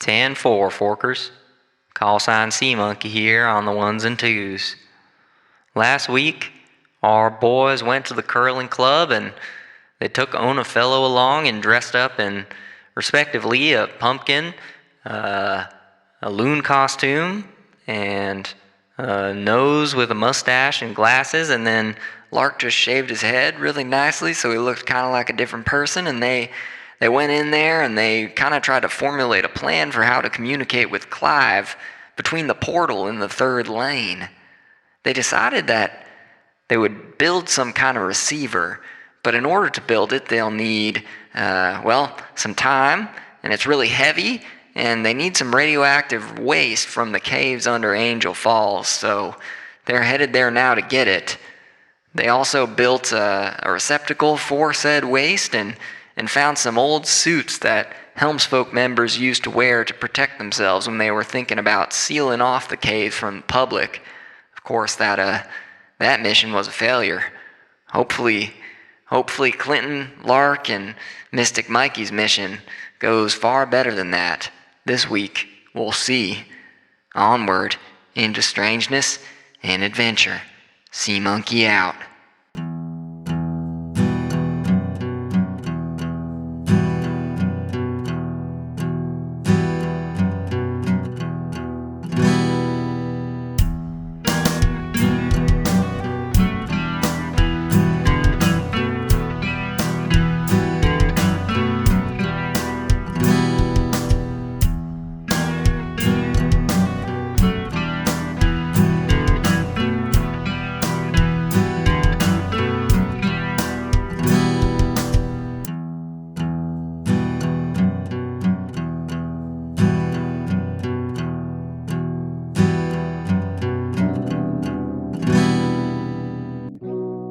10-4, Forkers. Call sign Sea Monkey here on the ones and twos. Last week, our boys went to the curling club and they took Ona Fellow along and dressed up in, respectively, a pumpkin, a loon costume, and a nose with a mustache and glasses, and then Lark just shaved his head really nicely so he looked kind of like a different person, and they went in there and they kind of tried to formulate a plan for how to communicate with Clive between the portal and the third lane. They decided that they would build some kind of receiver, but in order to build it, they'll need, some time, and it's really heavy, and they need some radioactive waste from the caves under Angel Falls, so they're headed there now to get it. They also built a receptacle for said waste and found some old suits that Helmsfolk members used to wear to protect themselves when they were thinking about sealing off the caves from the public. Of course, that mission was a failure. Hopefully Clinton, Lark, and Mystic Mikey's mission goes far better than that. This week, we'll see. Onward into strangeness and adventure. Sea Monkey out.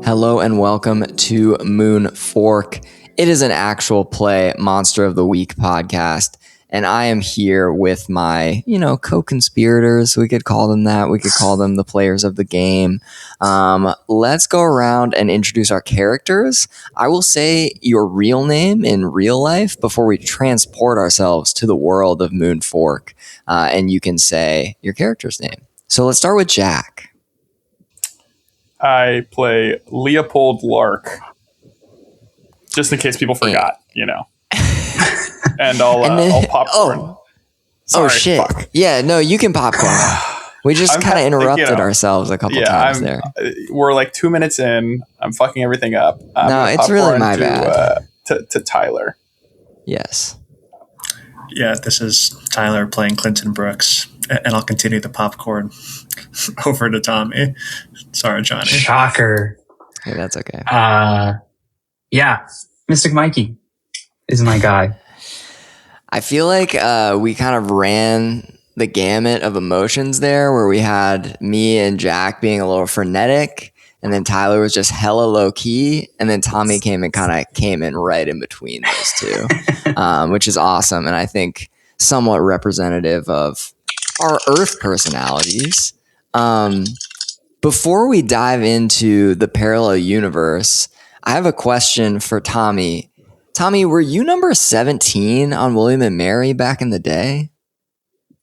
Hello and welcome to Moon Fork. It is an actual play Monster of the Week podcast, and I am here with my, co-conspirators. We could call them that. We could call them the players of the game. Let's go around and introduce our characters. I will say your real name in real life before we transport ourselves to the world of Moon Fork, and you can say your character's name. So let's start with Jack. I play Leopold Lark, just in case people forgot, And I'll popcorn. Sorry, shit. Fuck. Yeah, no, you can popcorn. We just kind of interrupted ourselves a couple times there. We're like 2 minutes in. I'm fucking everything up. No, it's really my bad. To Tyler. Yes. Yeah, this is Tyler playing Clinton Brooks, and I'll continue the popcorn over to Tommy. Sorry, Johnny. Shocker. Hey, that's okay. Yeah, Mystic Mikey is my guy. I feel like we kind of ran the gamut of emotions there, where we had me and Jack being a little frenetic, and then Tyler was just hella low key, and then Tommy came in right in between those two, which is awesome, and I think somewhat representative of our Earth personalities. Before we dive into the parallel universe, I have a question for Tommy. Tommy, were you number 17 on William and Mary back in the day?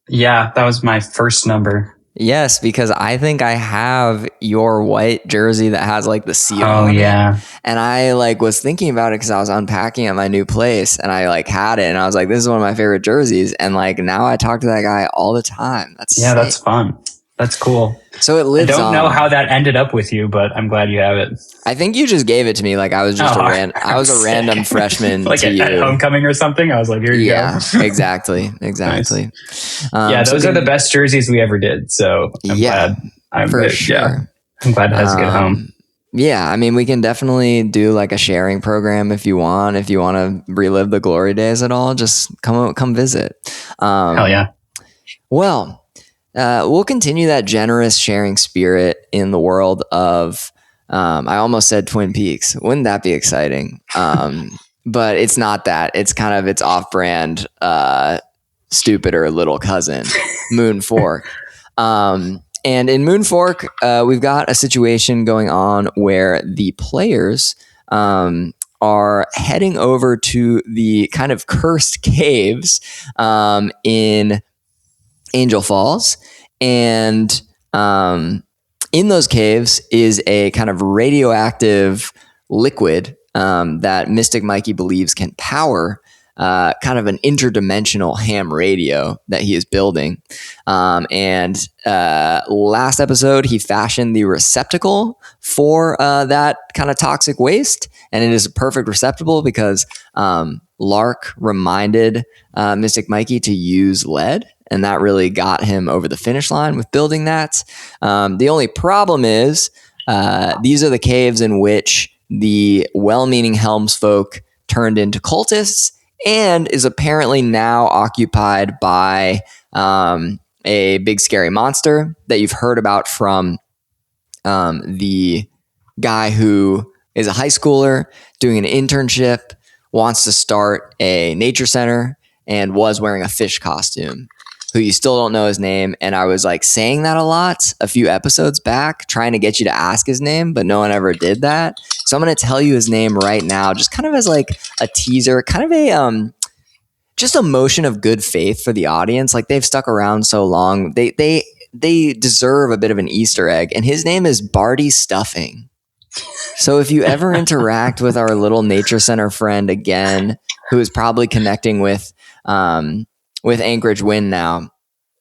Yeah, that was my first number. Yes, because I think I have your white jersey that has like the seal on it. And I was thinking about it because I was unpacking at my new place and I had it and I was like, this is one of my favorite jerseys. And now I talk to that guy all the time. That's sick. That's fun. That's cool. So it lives on. I don't know how that ended up with you, but I'm glad you have it. I think you just gave it to me. I was just I was a random freshman to you. At homecoming or something. I was like, here you go. Yeah, exactly. Nice. Those are the best jerseys we ever did. So I'm glad. I'm glad it has a good home. Yeah, I mean, we can definitely do a sharing program if you want. If you want to relive the glory days at all, just come visit. Hell yeah. Well, we'll continue that generous sharing spirit in the world of, I almost said Twin Peaks. Wouldn't that be exciting? But it's not that. It's kind of its off-brand, stupider little cousin, Moon Fork. And in Moon Fork, we've got a situation going on where the players are heading over to the kind of cursed caves in Angel Falls. And in those caves is a kind of radioactive liquid that Mystic Mikey believes can power kind of an interdimensional ham radio that he is building. And last episode, he fashioned the receptacle for that kind of toxic waste. And it is a perfect receptacle because Lark reminded Mystic Mikey to use lead. And that really got him over the finish line with building that. The only problem is these are the caves in which the well-meaning Helms folk turned into cultists and is apparently now occupied by a big scary monster that you've heard about from the guy who is a high schooler doing an internship, wants to start a nature center, and was wearing a fish costume, who you still don't know his name. And I was like saying that a lot a few episodes back, trying to get you to ask his name, but no one ever did that. So I'm going to tell you his name right now, just kind of as like a teaser, kind of a just a motion of good faith for the audience. Like, they've stuck around so long, they deserve a bit of an Easter egg. And his name is Barty Stuffing. So if you ever interact with our little nature center friend again, who is probably connecting with Anchorage Wind now,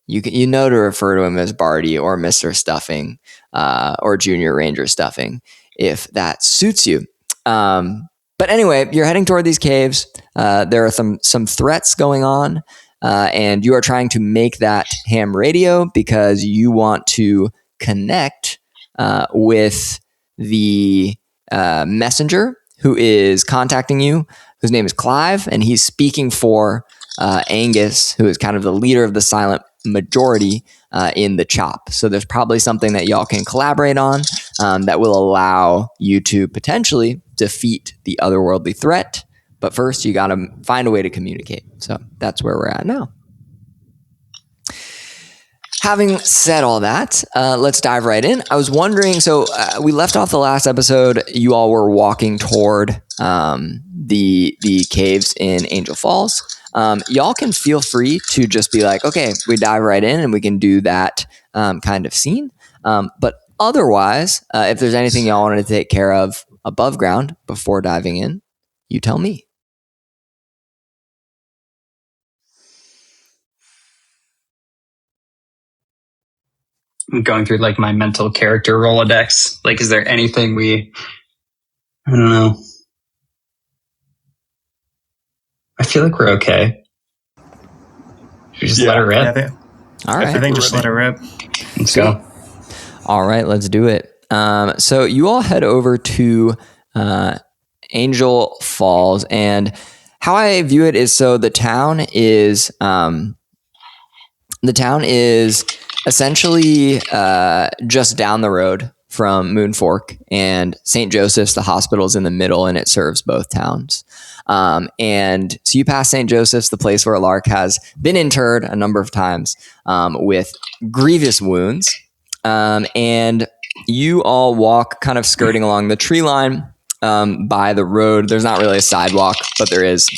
you know to refer to him as Barty or Mr. Stuffing or Junior Ranger Stuffing, if that suits you. But anyway, you're heading toward these caves. There are some threats going on, and you are trying to make that ham radio because you want to connect with the messenger who is contacting you, whose name is Clive, and he's speaking for Angus, who is kind of the leader of the silent majority in the CHOP. So there's probably something that y'all can collaborate on that will allow you to potentially defeat the otherworldly threat. But first, you got to find a way to communicate. So that's where we're at now. Having said all that, let's dive right in. I was wondering, so we left off the last episode. You all were walking toward the caves in Angel Falls. Y'all can feel free to just be like, okay, we dive right in and we can do that kind of scene. But otherwise, if there's anything y'all wanted to take care of above ground before diving in, you tell me. I'm going through like my mental character Rolodex. Like, is there anything I don't know. I feel like we're okay. Should we just let it rip? Yeah, all right. I think just let it rip. Let's go. All right, let's do it. So you all head over to Angel Falls, and how I view it is, so the town is essentially just down the road from Moon Fork, and St. Joseph's, the hospital, is in the middle, and it serves both towns. And so you pass St. Joseph's, the place where Lark has been interred a number of times with grievous wounds. And you all walk kind of skirting along the tree line by the road. There's not really a sidewalk, but there is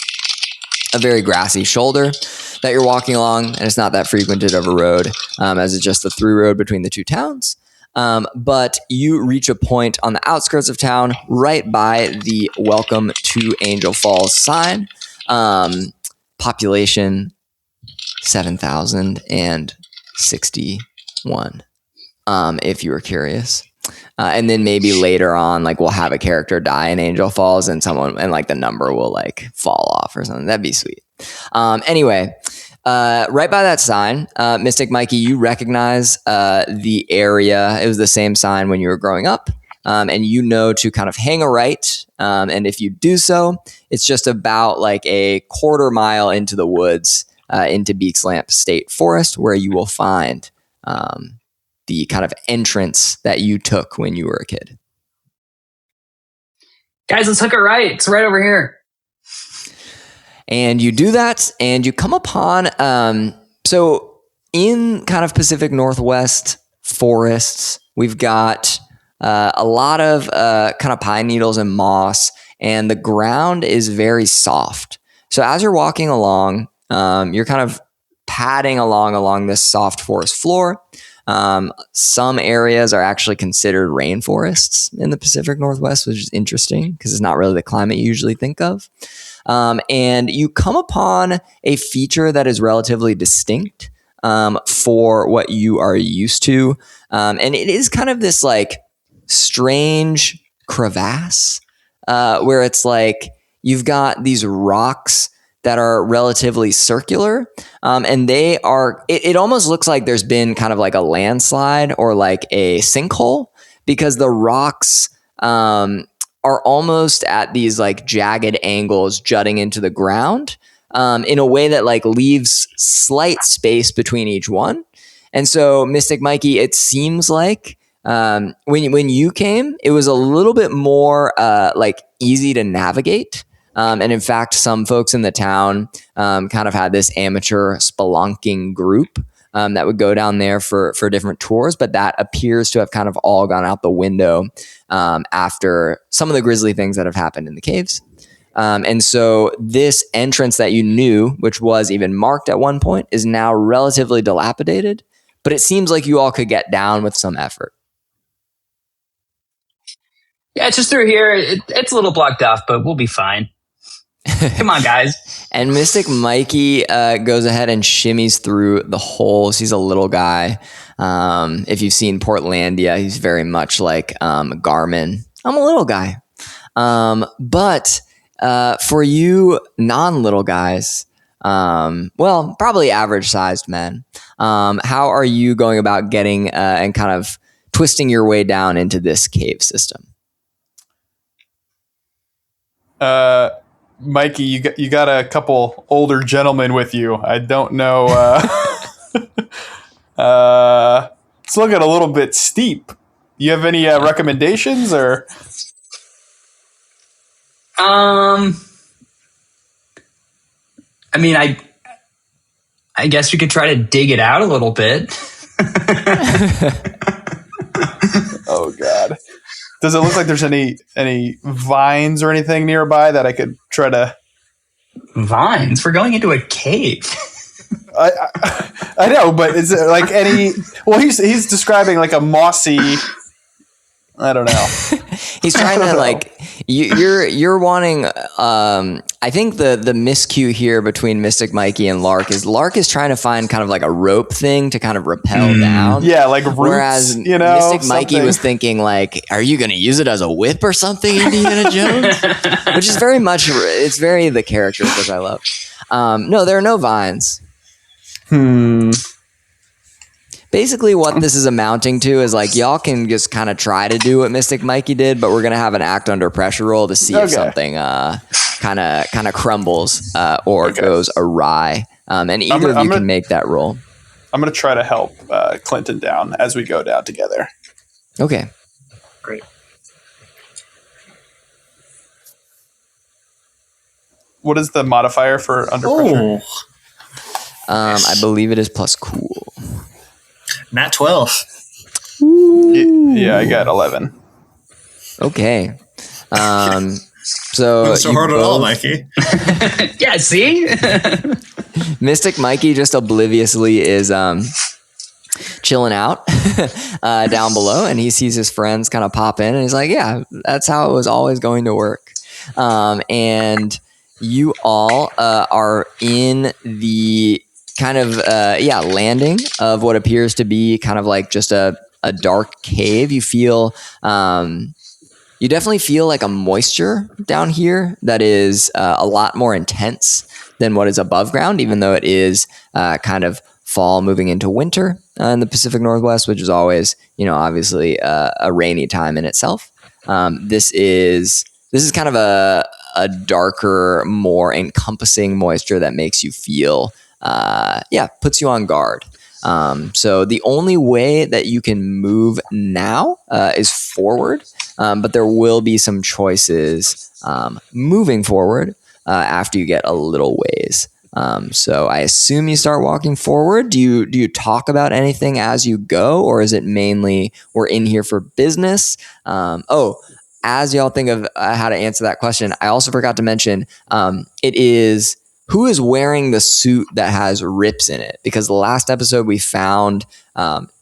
a very grassy shoulder that you're walking along, and it's not that frequented of a road as it's just a through road between the two towns. But you reach a point on the outskirts of town right by the Welcome to Angel Falls sign. Population 7,061, if you were curious. And then maybe later on, like, we'll have a character die in Angel Falls and like the number will like fall off or something. That'd be sweet. Anyway, right by that sign, Mystic Mikey, you recognize the area. It was the same sign when you were growing up, and you know to kind of hang a right. And if you do so, it's just about like a quarter mile into the woods, into Beaks Lamp State Forest, where you will find the kind of entrance that you took when you were a kid. Guys, let's hook it right. It's right over here. And you do that, and you come upon, so in kind of Pacific Northwest forests, we've got a lot of kind of pine needles and moss, and the ground is very soft. So as you're walking along, you're kind of padding along this soft forest floor. Some areas are actually considered rainforests in the Pacific Northwest, which is interesting because it's not really the climate you usually think of. And you come upon a feature that is relatively distinct for what you are used to. And it is kind of this like strange crevasse where it's like you've got these rocks that are relatively circular. And they are, it almost looks like there's been kind of like a landslide or like a sinkhole because the rocks are almost at these like jagged angles jutting into the ground in a way that like leaves slight space between each one. And so Mystic Mikey, it seems like when you came, it was a little bit more like easy to navigate. And in fact, some folks in the town kind of had this amateur spelunking group that would go down there for different tours, but that appears to have kind of all gone out the window after some of the grisly things that have happened in the caves. And so this entrance that you knew, which was even marked at one point, is now relatively dilapidated, but it seems like you all could get down with some effort. Yeah, it's just through here. It's a little blocked off, but we'll be fine. Come on, guys. And Mystic Mikey goes ahead and shimmies through the holes. He's a little guy. If you've seen Portlandia, he's very much like Garmin. I'm a little guy. But for you non-little guys, well, probably average-sized men, how are you going about getting and kind of twisting your way down into this cave system? Mikey, you got a couple older gentlemen with you. I don't know. It's looking a little bit steep. You have any recommendations or? I mean, I guess we could try to dig it out a little bit. Oh God. Does it look like there's any vines or anything nearby that I could try to? Vines? We're going into a cave. I know, but is it like any? Well, he's describing like a mossy. I don't know. He's trying to like you're wanting. I think the miscue here between Mystic Mikey and Lark is trying to find kind of like a rope thing to kind of rappel down. Yeah, like roots. Whereas Mystic Mikey was thinking like, are you going to use it as a whip or something, Indiana Jones? Which is very much. It's very the characters, which I love. No, there are no vines. Basically, what this is amounting to is like y'all can just kind of try to do what Mystic Mikey did, but we're gonna have an act under pressure roll to see if something kind of crumbles or goes awry. And either of you can make that roll. I'm gonna try to help Clinton down as we go down together. Okay. Great. What is the modifier for under pressure? I believe it is plus cool. Nat 12. Yeah, I got 11. Okay. So Not so hard at all, Mikey. Yeah, see? Mystic Mikey just obliviously is chilling out down below, and he sees his friends kind of pop in, and he's like, yeah, that's how it was always going to work. And you all are in the kind of landing of what appears to be kind of like just a dark cave. You feel you definitely feel like a moisture down here that is a lot more intense than what is above ground, even though it is kind of fall moving into winter in the Pacific Northwest, which is always, obviously a rainy time in itself. This is kind of a darker, more encompassing moisture that makes you feel puts you on guard. So the only way that you can move now is forward, but there will be some choices moving forward after you get a little ways. So I assume you start walking forward. Do you talk about anything as you go, or is it mainly we're in here for business? as y'all think of how to answer that question, I also forgot to mention it is who is wearing the suit that has rips in it? Because the last episode we found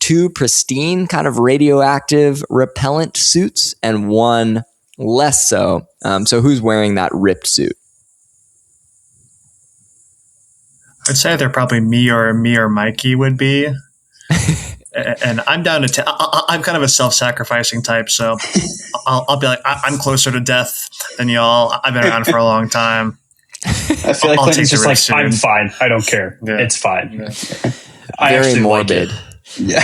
2 pristine kind of radioactive repellent suits and one less so. So who's wearing that ripped suit? I'd say they're probably me or Mikey would be. And I'm down to I'm kind of a self-sacrificing type, so I'll be like, I'm closer to death than y'all. I've been around for a long time. I feel like Clinton's just like, I'm fine. I don't care. Yeah. It's fine. Yeah. Very morbid. Like yeah.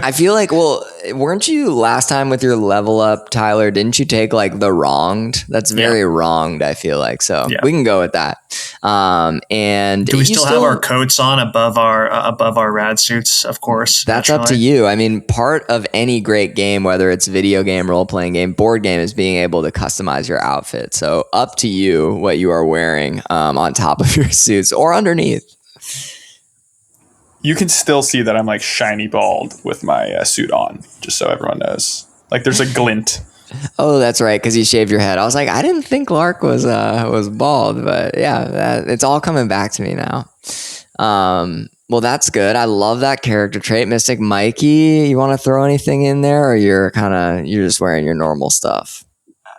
I feel like, well, weren't you last time with your level up, Tyler? Didn't you take like the wronged? That's very wronged, I feel like. So we can go with that. And do we still have our coats on above our rad suits? Of course. That's naturally up to you. I mean, part of any great game, whether it's video game, role playing game, board game, is being able to customize your outfit. So up to you what you are wearing on top of your suits or underneath. You can still see that I'm like shiny bald with my suit on, just so everyone knows. Like there's a glint. Oh, that's right, because you shaved your head. I was like, I didn't think Lark was bald, but yeah, it's all coming back to me now. Well, that's good. I love that character trait, Mystic Mikey. You want to throw anything in there, or you're just wearing your normal stuff?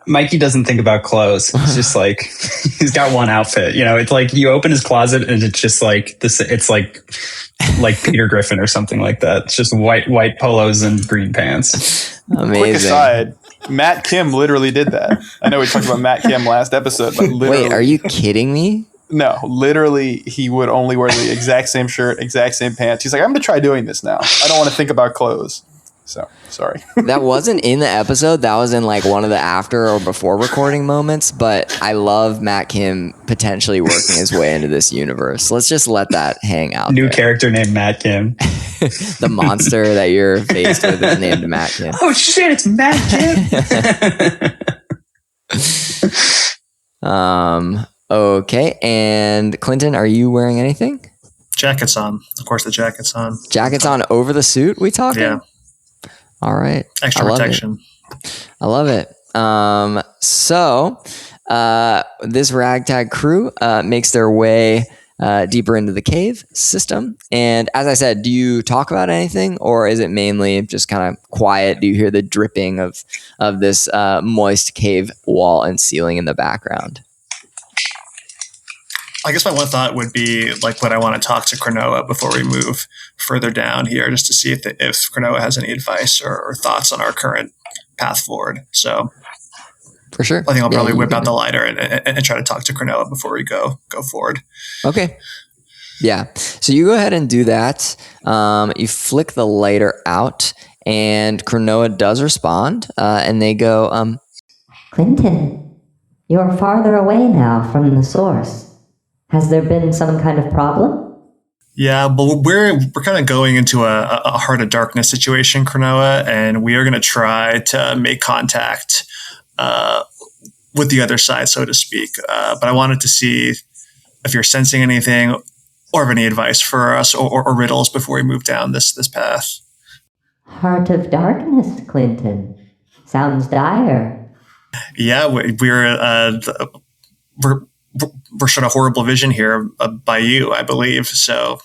Mikey doesn't think about clothes. It's just like he's got one outfit. You know, it's like you open his closet and it's just like this. It's like Peter Griffin or something like that. It's just white polos and green pants. Amazing. Quick aside, Matt Kim literally did that. I know we talked about Matt Kim last episode, but literally, wait, are you kidding me? No, literally, he would only wear the exact same shirt, exact same pants. He's like, I'm going to try doing this now. I don't want to think about clothes. So, sorry. That wasn't in the episode. That was in like one of the after or before recording moments. But I love Matt Kim potentially working his way into this universe. Let's just let that hang out. New character named Matt Kim. The monster that you're faced with is named Matt Kim. Oh shit, it's Matt Kim. Okay. And Clinton, are you wearing anything? Jacket's on. Of course, the jacket's on. Jacket's on over the suit, we talking? Yeah. All right. Extra protection. I love it. So this ragtag crew makes their way deeper into the cave system. And as I said, do you talk about anything, or is it mainly just kind of quiet? Do you hear the dripping of this moist cave wall and ceiling in the background? I guess my one thought would be like, would I want to talk to Cronoa before we move further down here, just to see if Cronoa has any advice or thoughts on our current path forward. So for sure, I think I'll probably whip out the lighter and try to talk to Cronoa before we go forward. Okay. Yeah. So you go ahead and do that. You flick the lighter out, and Cronoa does respond, and they go, Clinton, you're farther away now from the source. Has there been some kind of problem? Yeah, but we're kind of going into a Heart of Darkness situation, Cronoa, and we are going to try to make contact with the other side, so to speak. But I wanted to see if you're sensing anything or have any advice for us or riddles before we move down this path. Heart of Darkness, Clinton. Sounds dire. Yeah, we're showing a horrible vision here by you, I believe. So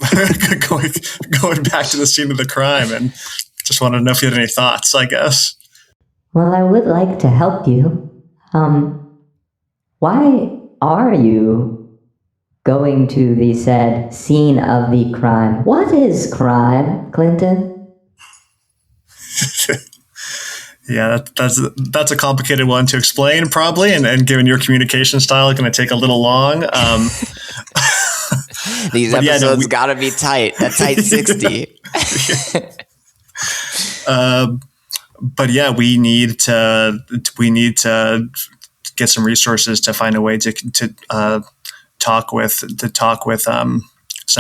going back to the scene of the crime, and just wanted to know if you had any thoughts, I guess. Well, I would like to help you. Why are you going to the said scene of the crime? What is crime, Clinton? Yeah, that's a complicated one to explain, probably, and given your communication style, it's going to take a little long. These episodes got to be tight. That's tight 60. But yeah, we need to get some resources to find a way to talk with some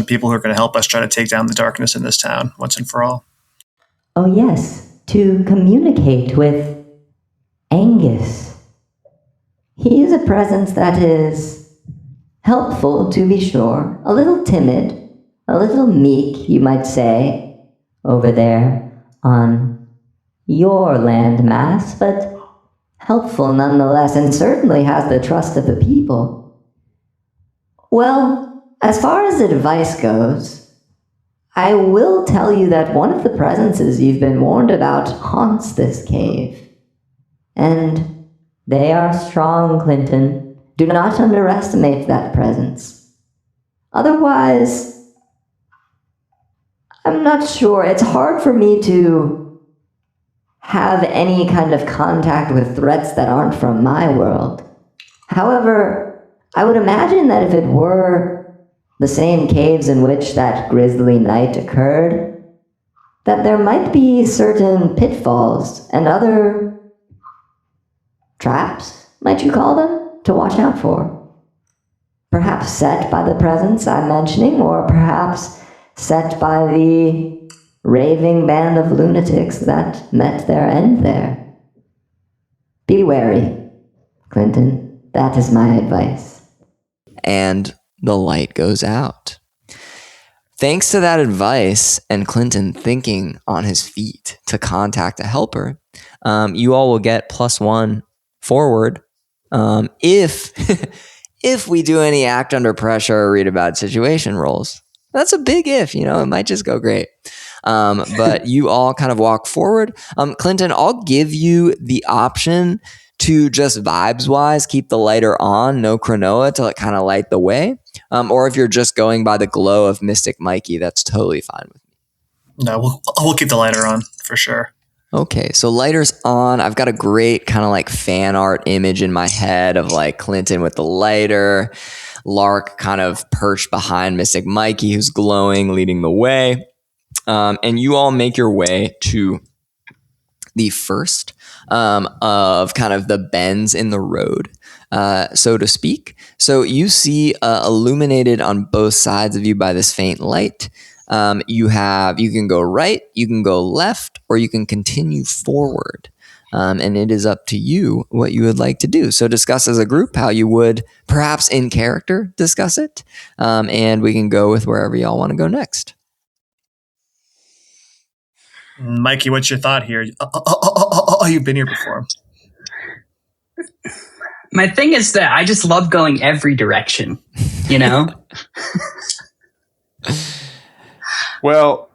people who are going to help us try to take down the darkness in this town once and for all. Oh yes. To communicate with Angus. He is a presence that is helpful, to be sure, a little timid, a little meek, you might say, over there on your landmass, but helpful nonetheless, and certainly has the trust of the people. Well, as far as advice goes, I will tell you that one of the presences you've been warned about haunts this cave. And they are strong, Clinton. Do not underestimate that presence. Otherwise, I'm not sure. It's hard for me to have any kind of contact with threats that aren't from my world. However, I would imagine that if it were the same caves in which that grisly night occurred, that there might be certain pitfalls and other traps, might you call them, to watch out for. Perhaps set by the presence I'm mentioning, or perhaps set by the raving band of lunatics that met their end there. Be wary, Clinton. That is my advice. And the light goes out. Thanks to that advice and Clinton thinking on his feet to contact a helper, you all will get +1 forward if if we do any act under pressure or read about situation rolls. That's a big if, it might just go great. But you all kind of walk forward. Clinton, I'll give you the option to just vibes-wise keep the lighter on, no Cronoa, to kind of light the way. Or if you're just going by the glow of Mystic Mikey, that's totally fine with me. No, we'll keep the lighter on for sure. Okay, so lighter's on. I've got a great kind of like fan art image in my head of like Clinton with the lighter, Lark kind of perched behind Mystic Mikey, who's glowing, leading the way. And you all make your way to the first of kind of the bends in the road, so to speak. So you see illuminated on both sides of you by this faint light. You can go right, you can go left, or you can continue forward. And it is up to you what you would like to do. So discuss as a group how you would perhaps in character discuss it. And we can go with wherever y'all want to go next. Mikey, what's your thought here? You've been here before. My thing is that I just love going every direction, Well,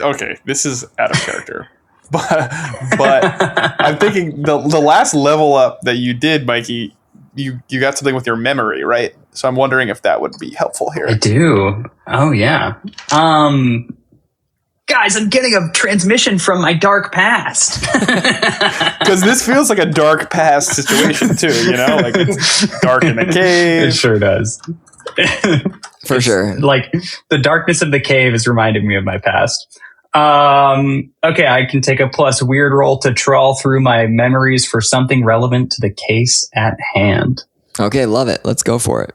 okay, this is out of character. But I'm thinking the last level up that you did, Mikey, you got something with your memory, right? So I'm wondering if that would be helpful here. I do. Oh, yeah. Guys, I'm getting a transmission from my dark past. Because this feels like a dark past situation too, like it's dark in the cave. It sure does. For sure. Like the darkness of the cave is reminding me of my past. Okay, I can take a plus weird roll to trawl through my memories for something relevant to the case at hand. Okay, love it. Let's go for it.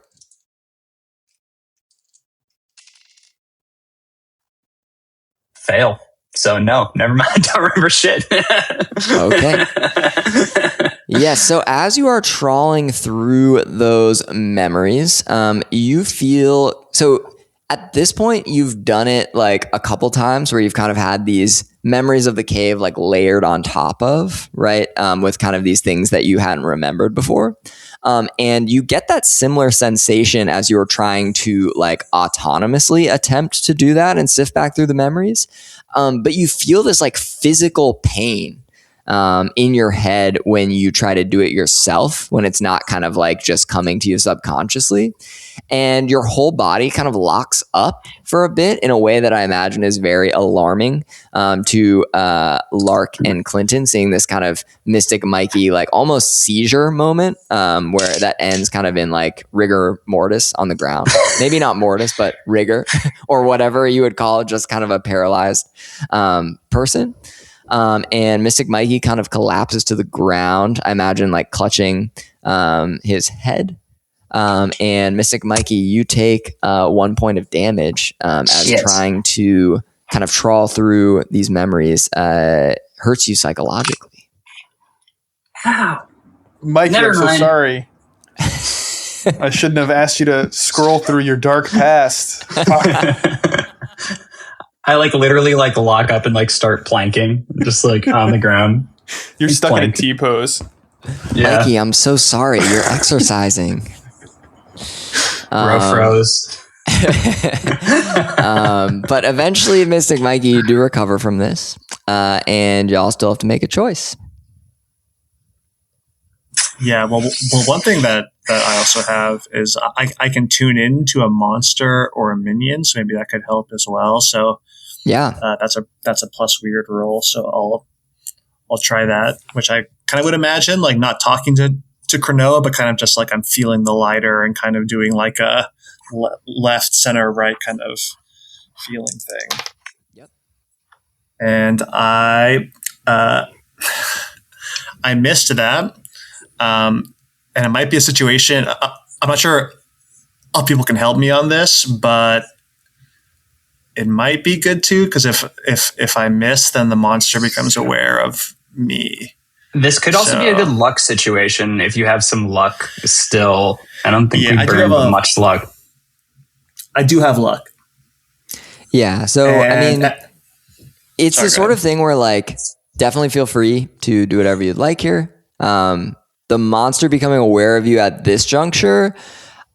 Fail. So no, never mind. Don't remember shit. Okay. Yes. So as you are trawling through those memories, you feel so. At this point, you've done it like a couple times where you've kind of had these memories of the cave like layered on top of, right? With kind of these things that you hadn't remembered before. And you get that similar sensation as you're trying to like autonomously attempt to do that and sift back through the memories. But you feel this like physical pain in your head when you try to do it yourself, when it's not kind of like just coming to you subconsciously. And your whole body kind of locks up for a bit in a way that I imagine is very alarming to Lark and Clinton, seeing this kind of Mystic Mikey, like almost seizure moment where that ends kind of in like rigor mortis on the ground. Maybe not mortis, but rigor or whatever you would call it, just kind of a paralyzed person. And Mystic Mikey kind of collapses to the ground, I imagine like clutching his head. And Mystic Mikey, you take 1 point of damage as trying to kind of trawl through these memories hurts you psychologically. Ow. Mikey, Never I'm mind. so sorry. I shouldn't have asked you to scroll through your dark past. I like literally like lock up and like start planking, just like on the ground. You're stuck in a Plank. T-pose. Yeah, Mikey, I'm so sorry. You're exercising. bro froze. But eventually, Mystic Mikey, you do recover from this, and y'all still have to make a choice. Yeah, well, one thing that I also have is I can tune in to a monster or a minion, so maybe that could help as well. So Yeah. that's a plus weird roll. So I'll try that, which I kind of would imagine like not talking to Cronoa, but kind of just like I'm feeling the lighter and kind of doing like a left, center, right kind of feeling thing. Yep. And I missed that. And it might be a situation. I'm not sure if people can help me on this, but it might be good too, because if I miss, then the monster becomes aware of me. This could also be a good luck situation if you have some luck still. I don't think we burned much luck. I do have luck. Yeah. So, And, I mean, it's the sort of thing where, like, definitely feel free to do whatever you'd like here. The monster becoming aware of you at this juncture,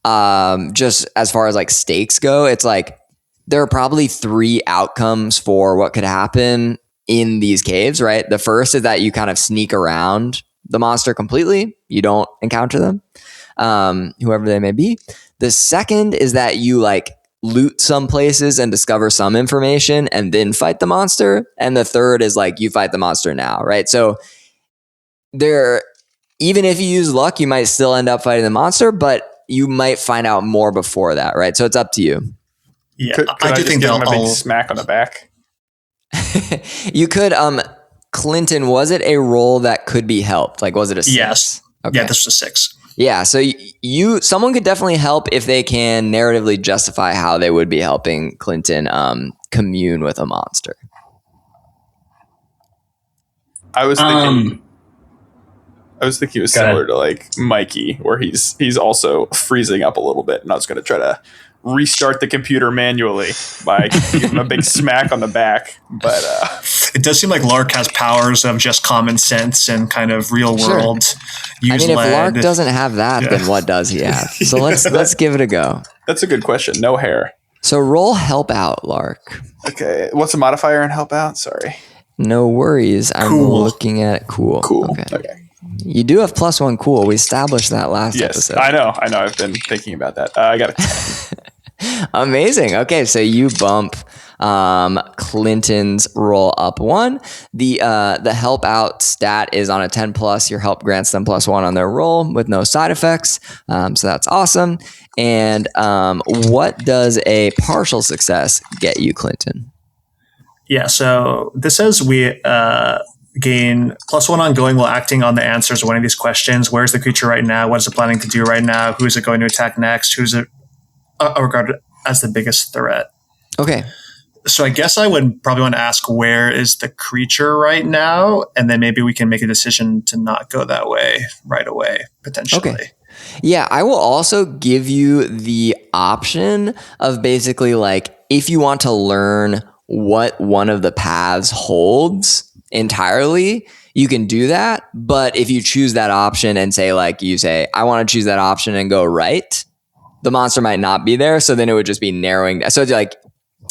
just as far as like stakes go, it's like there are probably 3 outcomes for what could happen in these caves, right? The first is that you kind of sneak around the monster completely. You don't encounter them, whoever they may be. The second is that you like loot some places and discover some information and then fight the monster. And the third is like you fight the monster now, right? So even if you use luck, you might still end up fighting the monster, but you might find out more before that, right? So it's up to you. Yeah, Could I do think give him a big smack on the back? You could, Clinton, was it a roll that could be helped? Like, was it a 6? Yes. Okay. Yeah, this was a 6. Yeah. So someone could definitely help if they can narratively justify how they would be helping Clinton, commune with a monster. I was thinking it was similar to like Mikey, where he's also freezing up a little bit, and I was going to try to restart the computer manually by giving him a big smack on the back. But it does seem like Lark has powers of just common sense and kind of real world. I mean, if Lark doesn't have that, then what does he have? So let's give it a go. That's a good question. No hair. So roll help out, Lark. Okay, what's the modifier in help out? Sorry. No worries. I'm looking at cool. Cool. Okay. You do have +1 cool. We established that last episode. I know. I've been thinking about that. I got it. Amazing. Okay, so you bump Clinton's roll up 1. The help out stat is on a 10+. Your help grants them +1 on their roll with no side effects. So that's awesome. And what does a partial success get you, Clinton? Yeah, so this says we gain +1 ongoing while acting on the answers of one of these questions. Where's the creature right now? What is it planning to do right now? Who is it going to attack next? Who's it regarded as the biggest threat? Okay. So I guess I would probably want to ask, where is the creature right now? And then maybe we can make a decision to not go that way right away, potentially. Okay. Yeah, I will also give you the option of basically like, if you want to learn what one of the paths holds entirely, you can do that. But if you choose that option and say, I want to choose that option and go right, the monster might not be there. So then it would just be narrowing. So it's like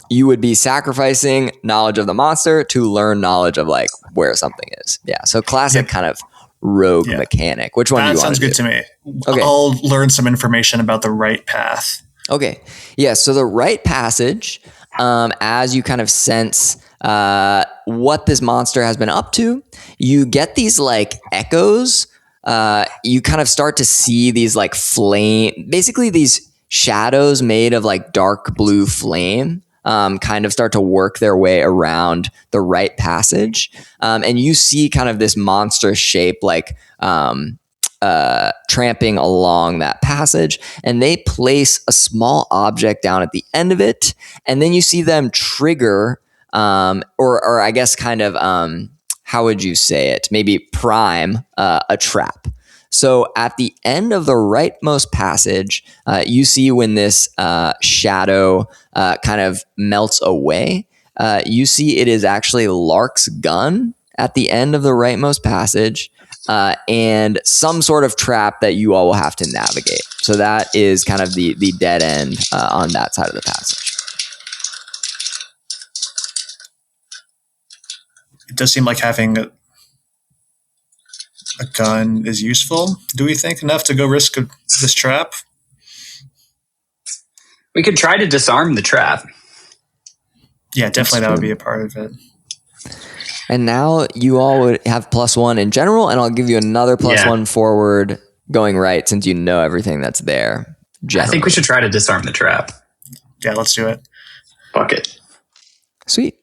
you would be sacrificing knowledge of the monster to learn knowledge of like where something is. Yeah. So classic kind of rogue mechanic. Which one do you want to do? That sounds good to me. Okay. I'll learn some information about the right path. Okay. Yeah. So the right passage, as you kind of sense what this monster has been up to, you get these like echoes. You kind of start to see these like basically these shadows made of like dark blue flame, kind of start to work their way around the right passage. And you see kind of this monster shape, like, tramping along that passage, and they place a small object down at the end of it. And then you see them trigger, or I guess kind of, how would you say it? Maybe prime a trap. So at the end of the rightmost passage, you see when this shadow kind of melts away, you see it is actually Lark's gun at the end of the rightmost passage, and some sort of trap that you all will have to navigate. So that is kind of the dead end on that side of the passage. It does seem like having a gun is useful. Do we think enough to go risk this trap? We could try to disarm the trap. Yeah, definitely that would be a part of it. And now you all would have +1 in general, and I'll give you another +1 forward going right since you know everything that's there. Generally. I think we should try to disarm the trap. Yeah, let's do it. Fuck it. Sweet.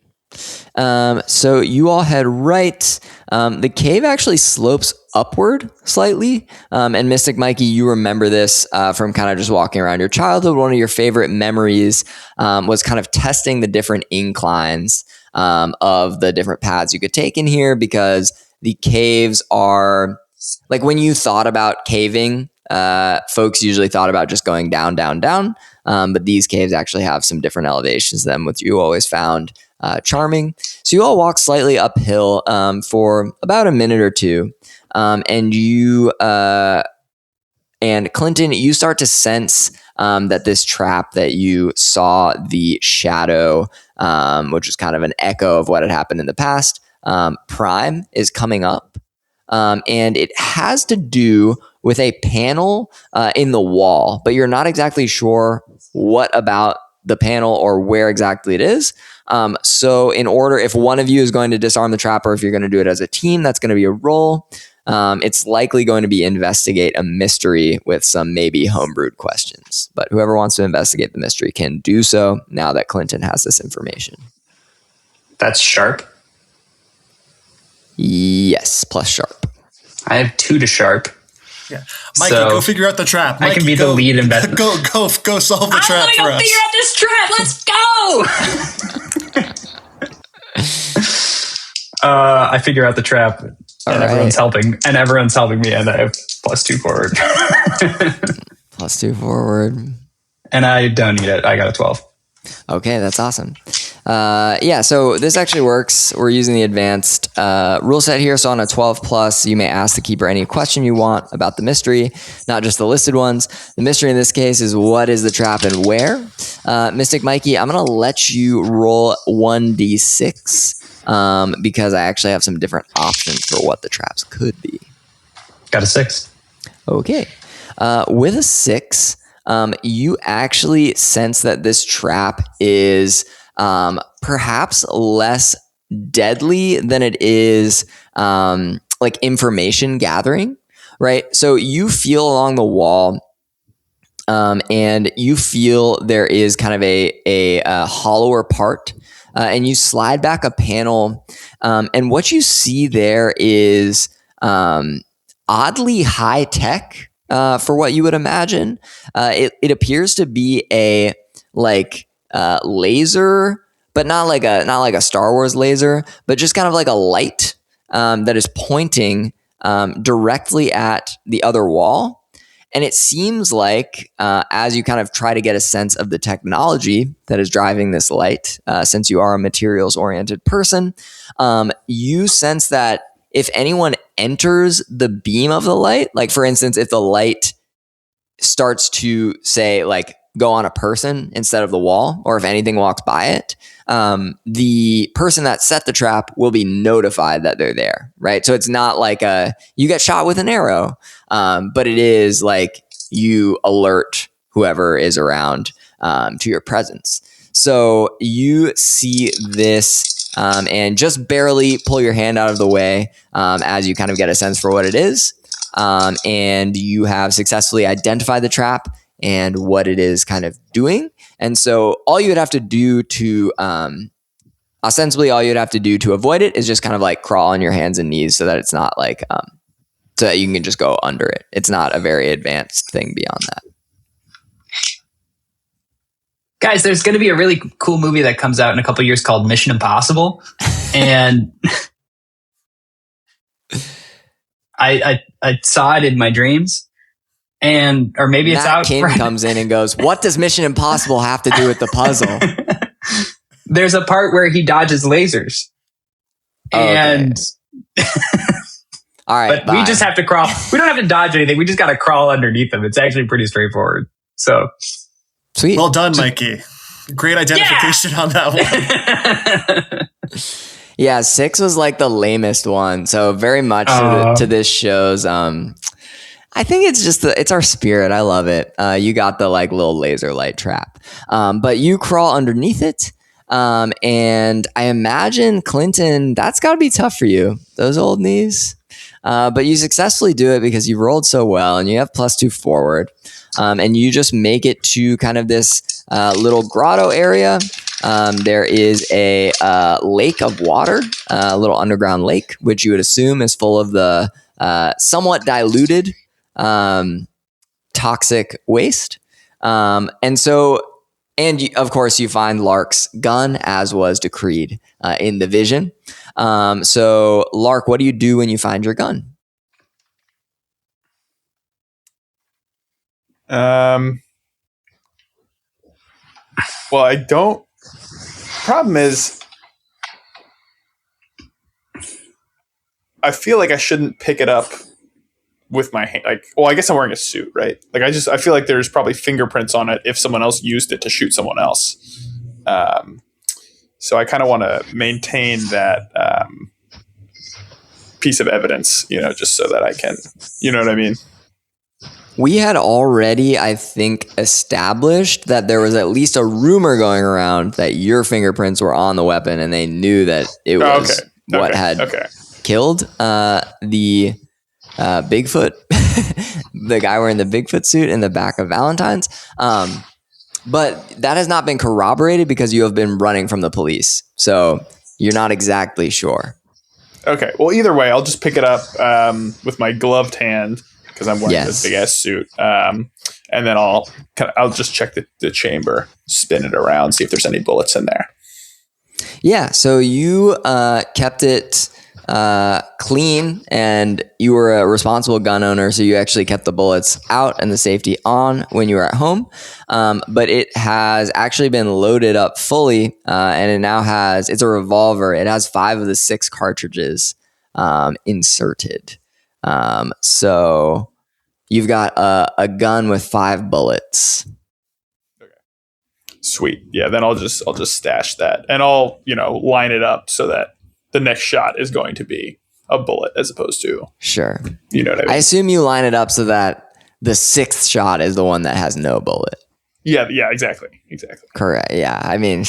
So you all head right. The cave actually slopes upward slightly. And Mystic Mikey, you remember this from kind of just walking around your childhood. One of your favorite memories was kind of testing the different inclines of the different paths you could take in here, because the caves are like, when you thought about caving, folks usually thought about just going down, down, down. But these caves actually have some different elevations than what you always found charming. So you all walk slightly uphill for about a minute or two. And you and Clinton, you start to sense that this trap that you saw, the shadow, which is kind of an echo of what had happened in the past, Prime, is coming up. And it has to do with a panel in the wall, but you're not exactly sure what about the panel or where exactly it is. So in order, if one of you is going to disarm the trap, or if you're going to do it as a team, that's going to be a roll. It's likely going to be investigate a mystery with some maybe homebrewed questions. But whoever wants to investigate the mystery can do so now that Clinton has this information. That's sharp. Yes, plus sharp. I have 2 to sharp. Yeah, Mikey, So, go figure out the trap. Mikey, I can be the lead investigator. Go solve the trap for us. Figure out this trap. Let's go. I figure out the trap, and everyone's helping, and everyone's helping me, and I have +2 forward. +2 forward. And I don't need it. I got a 12. Okay, that's awesome. Yeah, so this actually works. We're using the advanced rule set here. So on a 12 plus, you may ask the keeper any question you want about the mystery, not just the listed ones. The mystery in this case is what is the trap and where? Mystic Mikey, I'm going to let you roll 1d6 because I actually have some different options for what the traps could be. Got a 6. Okay. With a 6, you actually sense that this trap is perhaps less deadly than it is like information gathering, right? So you feel along the wall, and you feel there is kind of a hollower part, and you slide back a panel, and what you see there is oddly high tech for what you would imagine. It appears to be a laser, but not like a Star Wars laser, but just kind of like a light that is pointing directly at the other wall. And it seems like as you kind of try to get a sense of the technology that is driving this light, since you are a materials-oriented person, you sense that if anyone enters the beam of the light, like for instance, if the light starts to say like go on a person instead of the wall, or if anything walks by it, the person that set the trap will be notified that they're there, right? So it's not like you get shot with an arrow, but it is like you alert whoever is around to your presence. So you see this and just barely pull your hand out of the way as you kind of get a sense for what it is. And you have successfully identified the trap and what it is kind of doing. And so all you would have to do to, ostensibly all you'd have to do to avoid it is just kind of like crawl on your hands and knees so that it's not like, so that you can just go under it. It's not a very advanced thing beyond that. Guys, there's going to be a really cool movie that comes out in a couple of years called Mission Impossible. And I saw it in my dreams. And, or maybe it's Matt out. King comes in and goes, what does Mission Impossible have to do with the puzzle? there's a part where he dodges lasers. And all right, but we just have to crawl. We don't have to dodge anything. We just got to crawl underneath them. It's actually pretty straightforward. So sweet. Well done, Mikey. Great identification on that one. Yeah, 6 was like the lamest one. So very much to this show's. I think it's just it's our spirit. I love it. You got the like little laser light trap, but you crawl underneath it. And I imagine Clinton, that's got to be tough for you. Those old knees. But you successfully do it because you rolled so well and you have +2 forward. And you just make it to kind of this little grotto area. There is a lake of water, a little underground lake, which you would assume is full of the somewhat diluted toxic waste. Of course, you find Lark's gun, as was decreed in the vision. So, Lark, what do you do when you find your gun? Well, I don't. Problem is, I feel like I shouldn't pick it up with my hand. Like, well, I guess I'm wearing a suit, right? Like, I feel like there's probably fingerprints on it if someone else used it to shoot someone else. So I kind of want to maintain that piece of evidence, just so that I can, you know what I mean? We had already, I think, established that there was at least a rumor going around that your fingerprints were on the weapon, and they knew that it was what had killed the Bigfoot, the guy wearing the Bigfoot suit in the back of Valentine's. But that has not been corroborated because you have been running from the police. So you're not exactly sure. Okay. Well, either way, I'll just pick it up with my gloved hand because I'm wearing this big ass suit. And then I'll just check the chamber, spin it around, see if there's any bullets in there. Yeah. So you kept it clean, and you were a responsible gun owner, so you actually kept the bullets out and the safety on when you were at home. But it has actually been loaded up fully, and it now it's a revolver. It has 5 of the 6 cartridges inserted. So you've got a gun with 5 bullets. Okay. Sweet. Yeah. Then I'll just stash that, and I'll line it up so that the next shot is going to be a bullet as opposed to sure. You know what I mean? I assume you line it up so that the 6th shot is the one that has no bullet. Yeah, exactly. Correct. Yeah. I mean,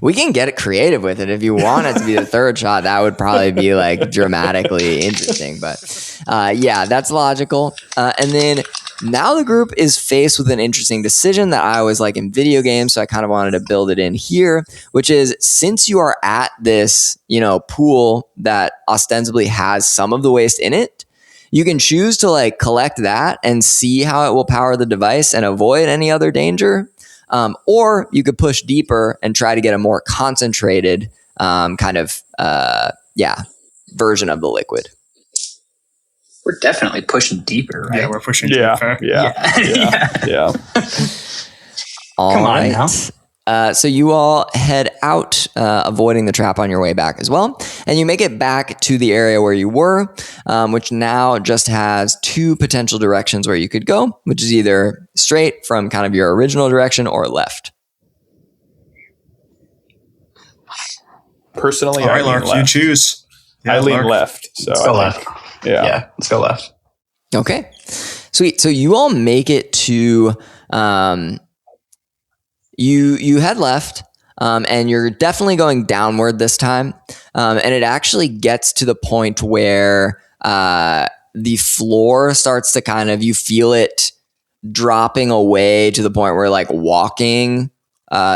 we can get creative with it. If you want it to be the 3rd shot, that would probably be like dramatically interesting. But yeah, that's logical. And then now the group is faced with an interesting decision that I always like in video games. So I kind of wanted to build it in here, which is, since you are at this, pool that ostensibly has some of the waste in it, you can choose to like collect that and see how it will power the device and avoid any other danger. Or you could push deeper and try to get a more concentrated version of the liquid. We're definitely pushing deeper, right? Yeah, we're pushing deeper. Yeah. Come on now. So you all head out, avoiding the trap on your way back as well. And you make it back to the area where you were, which now just has 2 potential directions where you could go, which is either straight from kind of your original direction or left. Personally, all right, Lark, you choose. Yeah, I lean left. So let's go left. Yeah, let's go left. Okay, sweet. So you all make it to... You head left, and you're definitely going downward this time. And it actually gets to the point where the floor starts to kind of, you feel it dropping away to the point where like walking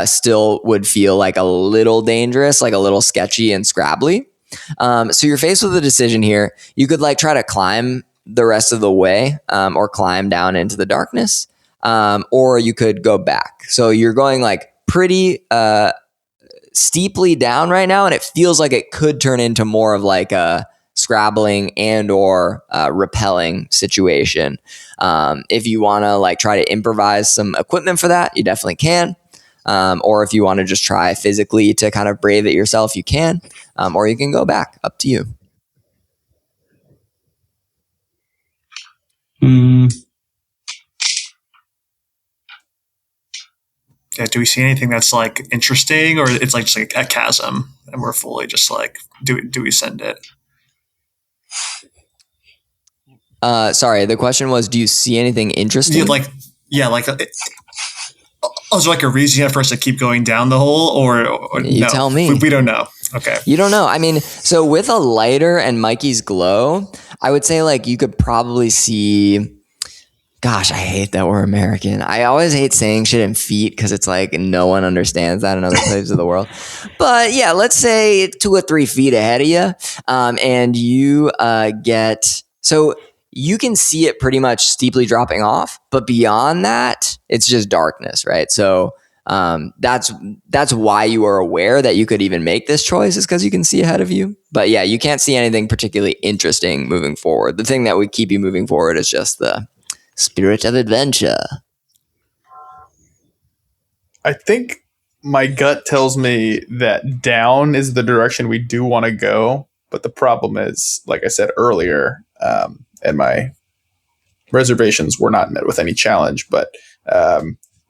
still would feel like a little dangerous, like a little sketchy and scrabbly. So you're faced with a decision here. You could like try to climb the rest of the way, or climb down into the darkness. Or you could go back. So you're going like pretty steeply down right now, and it feels like it could turn into more of like a scrabbling and or repelling situation. If you want to like try to improvise some equipment for that, you definitely can. or if you want to just try physically to kind of brave it yourself, you can, or you can go back. Up to you. Yeah, do we see anything that's like interesting, or it's like just like a chasm and we're fully just like, do we send it? Sorry, the question was, do you see anything interesting? Is there like a reason for us to keep going down the hole, or You no? tell me. We don't know. Okay. You don't know. I mean, so with a lighter and Mikey's glow, I would say like you could probably see. Gosh, I hate that we're American. I always hate saying shit in feet because it's like no one understands that in other places of the world. But yeah, let's say 2 or 3 feet ahead of you, and you so you can see it pretty much steeply dropping off. But beyond that, it's just darkness, right? So that's why you are aware that you could even make this choice, is because you can see ahead of you. But yeah, you can't see anything particularly interesting moving forward. The thing that would keep you moving forward is just the spirit of adventure. I think my gut tells me that down is the direction we do want to go. But the problem is, like I said earlier, and my reservations were not met with any challenge, but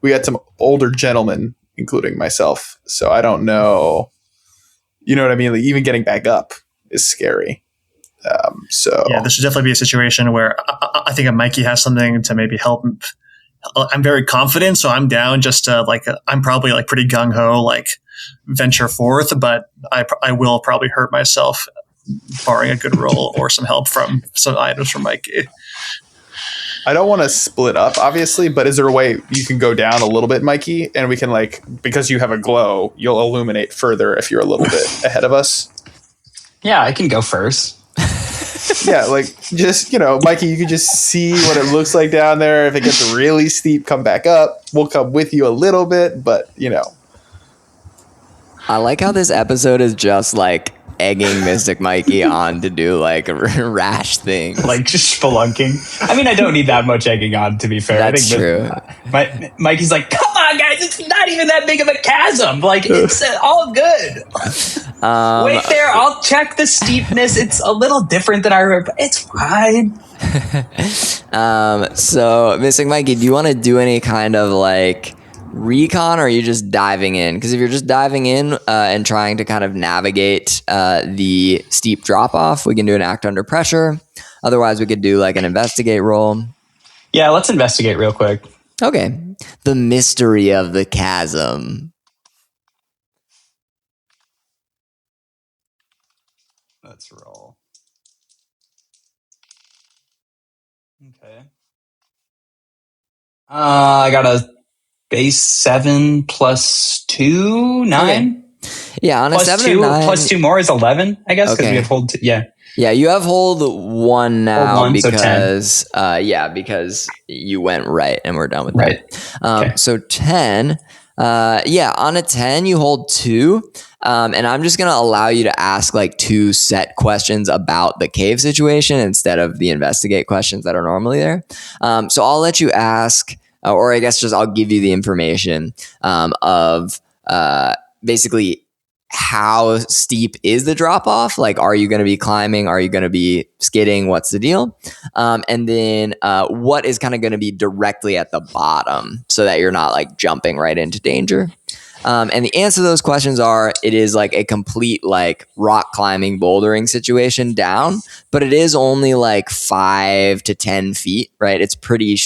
we got some older gentlemen, including myself. So I don't know. You know what I mean? Like, even getting back up is scary. So yeah, this should definitely be a situation where I think Mikey has something to maybe help. I'm very confident, so I'm down just to I'm probably like pretty gung ho, like venture forth, but I will probably hurt myself, barring a good roll or some help from some items from Mikey. I don't want to split up, obviously, but is there a way you can go down a little bit, Mikey, and we can because you have a glow, you'll illuminate further if you're a little bit ahead of us? Yeah, I can go first. Yeah, just, Mikey, you can just see what it looks like down there. If it gets really steep, come back up. We'll come with you a little bit, but, I like how this episode is just like egging Mystic Mikey on to do like rash things. Like just spelunking. I mean, I don't need that much egging on, to be fair. That's true. Mikey's like, come on, guys, it's not even that big of a chasm. Like, it's all good. Wait there, I'll check the steepness. It's a little different than I remember. It's fine. So, Mystic Mikey, do you want to do any kind of like recon, or are you just diving in? Because if you're just diving in and trying to kind of navigate the steep drop off, we can do an act under pressure. Otherwise, we could do like an investigate roll. Yeah, let's investigate real quick. Okay. The mystery of the chasm. Let's roll. Okay. I got a base 7 plus 2, 9. Okay. Yeah, on a plus 7 2, or 9. plus 2 more is 11, I guess, because Okay. we have hold. Yeah. Yeah, you have hold 1 now, Hold 1, so because because you went right and we're done with Right. that. Okay. So 10. On a 10 you hold 2. And I'm just going to allow you to ask like 2 set questions about the cave situation instead of the investigate questions that are normally there. So I'll let you ask, or I guess just I'll give you the information of basically how steep is the drop off? Like, are you going to be climbing? Are you going to be skidding? What's the deal? And then what is kind of going to be directly at the bottom so that you're not like jumping right into danger? And the answer to those questions are, it is like a complete like rock climbing bouldering situation down, but it is only like 5 to 10 feet, right? It's pretty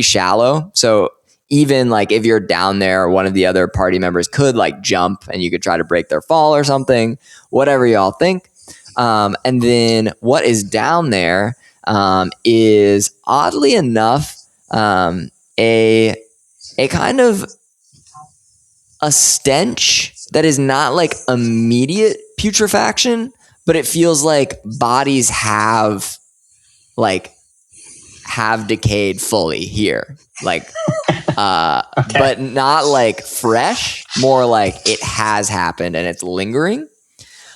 shallow. So even like if you're down there, one of the other party members could like jump and you could try to break their fall or something, whatever y'all think. And then what is down there is oddly enough a kind of a stench that is not like immediate putrefaction, but it feels like bodies have decayed fully here, like okay. But not like fresh, more like it has happened and it's lingering.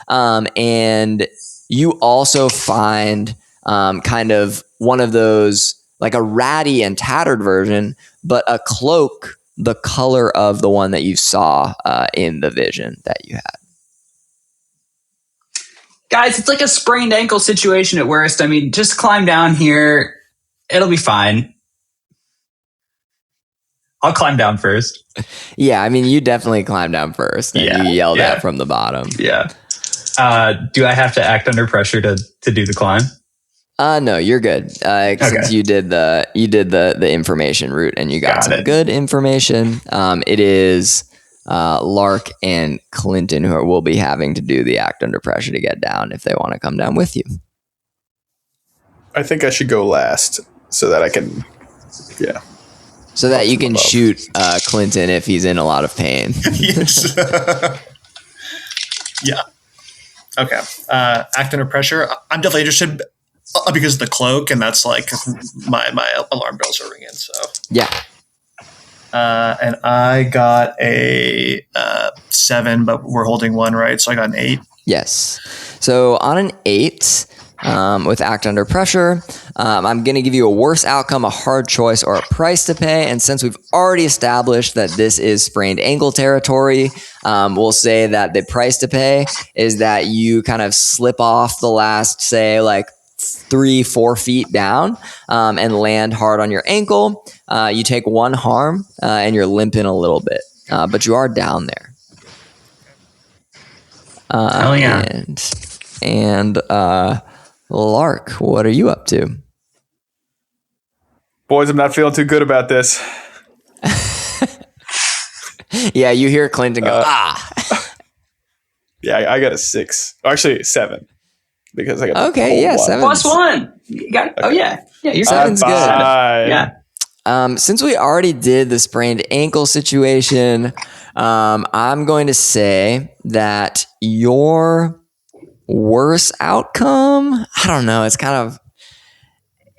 And you also find kind of one of those, like a ratty and tattered version, but a cloak the color of the one that you saw in the vision that you had. Guys, it's like a sprained ankle situation at worst. I mean, just climb down here. It'll be fine. I'll climb down first. Yeah, I mean, you definitely climb down first, and you yell that from the bottom. Yeah. Do I have to act under pressure to do the climb? No, you're good. Since you did the information route and you got some good information. It is Lark and Clinton who will be having to do the act under pressure to get down if they want to come down with you. I think I should go last so that I can, so that you can shoot Clinton if he's in a lot of pain. Yes. Yeah. Okay. Act under pressure. I'm definitely interested because of the cloak, and that's like my alarm bells are ringing. So yeah. And I got a 7, but we're holding 1, right? So I got an 8. Yes. So on an 8, with act under pressure, I'm going to give you a worse outcome, a hard choice, or a price to pay. And since we've already established that this is sprained ankle territory, we'll say that the price to pay is that you kind of slip off the last, say, like 3-4 feet down and land hard on your ankle. You take 1 harm and you're limping a little bit, but you are down there. Hell yeah. And Lark, what are you up to? Boys, I'm not feeling too good about this. Yeah, you hear Clinton go, Yeah, I got a 6. Actually, 7. Because I got the 7 +1. You got it. Oh yeah, you're 7's good. Yeah. Since we already did the sprained ankle situation, I'm going to say that your worst outcome, I don't know, it's kind of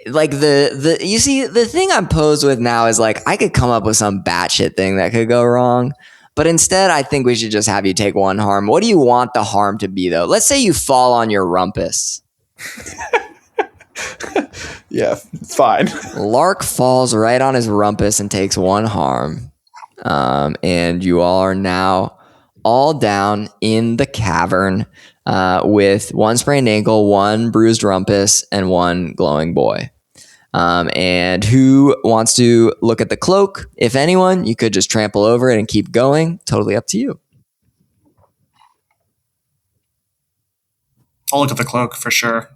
like you see, the thing I'm posed with now is like, I could come up with some batshit thing that could go wrong. But instead, I think we should just have you take 1 harm. What do you want the harm to be, though? Let's say you fall on your rumpus. Yeah, fine. Lark falls right on his rumpus and takes 1 harm. And you all are now all down in the cavern with 1 sprained ankle, 1 bruised rumpus, and 1 glowing boy. And who wants to look at the cloak? If anyone, you could just trample over it and keep going. Totally up to you. I'll look at the cloak for sure.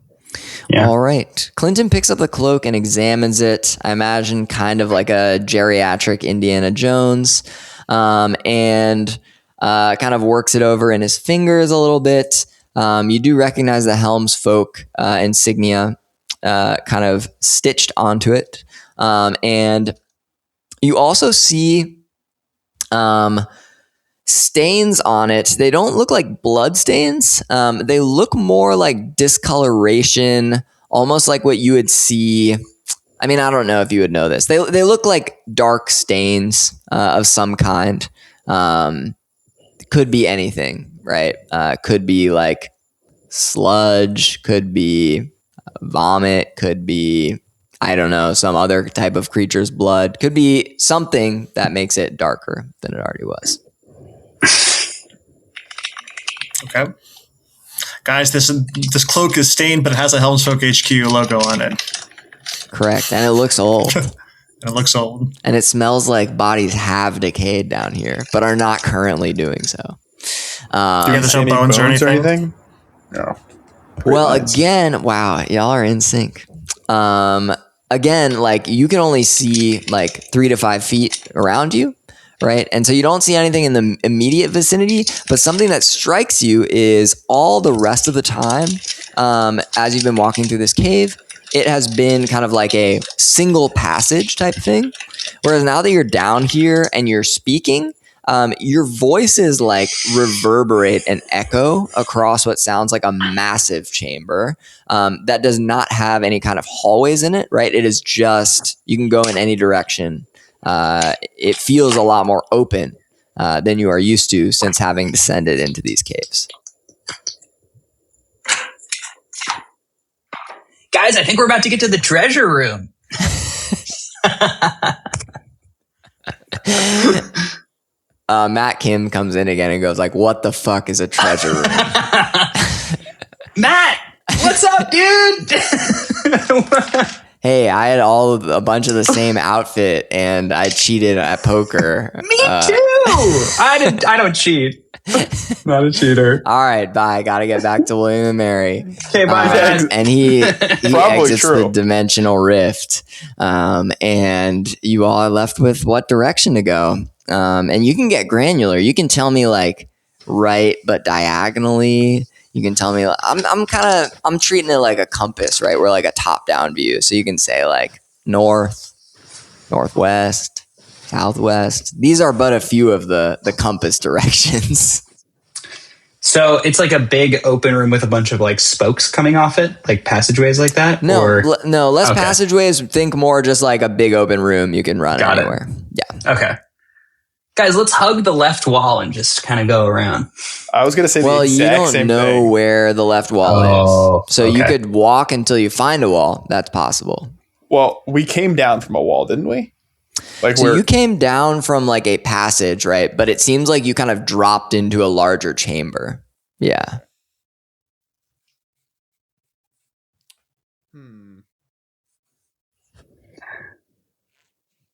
Yeah. All right. Clinton picks up the cloak and examines it. I imagine kind of like a geriatric Indiana Jones. And kind of works it over in his fingers a little bit. You do recognize the Helm's Folk insignia kind of stitched onto it. And you also see stains on it. They don't look like blood stains. They look more like discoloration, almost like what you would see. I mean, I don't know if you would know this. They look like dark stains of some kind. Could be anything, right? Could be like sludge, could be vomit, could be, I don't know, some other type of creature's blood, could be something that makes it darker than it already was. Okay. Guys, this cloak is stained, but it has a Helm's Folk HQ logo on it. Correct. And it looks old. It looks old. And it smells like bodies have decayed down here, but are not currently doing so. Do you have some bones or anything? No. Well, again, wow, y'all are in sync. Again, like you can only see like 3 to 5 feet around you, right? And so you don't see anything in the immediate vicinity, but something that strikes you is all the rest of the time, as you've been walking through this cave, it has been kind of like a single passage type thing. Whereas now that you're down here and you're speaking, your voices like reverberate and echo across what sounds like a massive chamber that does not have any kind of hallways in it, right? It is just, you can go in any direction. It feels a lot more open than you are used to since having descended into these caves. Guys, I think we're about to get to the treasure room. Matt Kim comes in again and goes like, "What the fuck is a treasure room?" Matt, what's up, dude? Hey, I had a bunch of the same outfit, and I cheated at poker. Me too. I don't cheat. Not a cheater. All right, bye. Got to get back to William and Mary. Okay, bye, man. And he Probably exits true. the dimensional rift, and you all are left with what direction to go. And you can get granular. You can tell me like right, but diagonally. You can tell me I'm treating it like a compass, right? We're like a top-down view. So you can say like north, northwest, southwest. These are but a few of the compass directions. So it's like a big open room with a bunch of like spokes coming off it, like passageways like that? No, less Okay. passageways. Think more just like a big open room you can run Got it. anywhere. Yeah. Okay. Guys, let's hug the left wall and just kind of go around. I was gonna say Well, the you exact don't same know thing. where the left wall Oh, is. So you okay. could walk until you find a wall. That's possible. Well, we came down from a wall, didn't we? Like So we're you came down from like a passage, right? But it seems like you kind of dropped into a larger chamber. Yeah.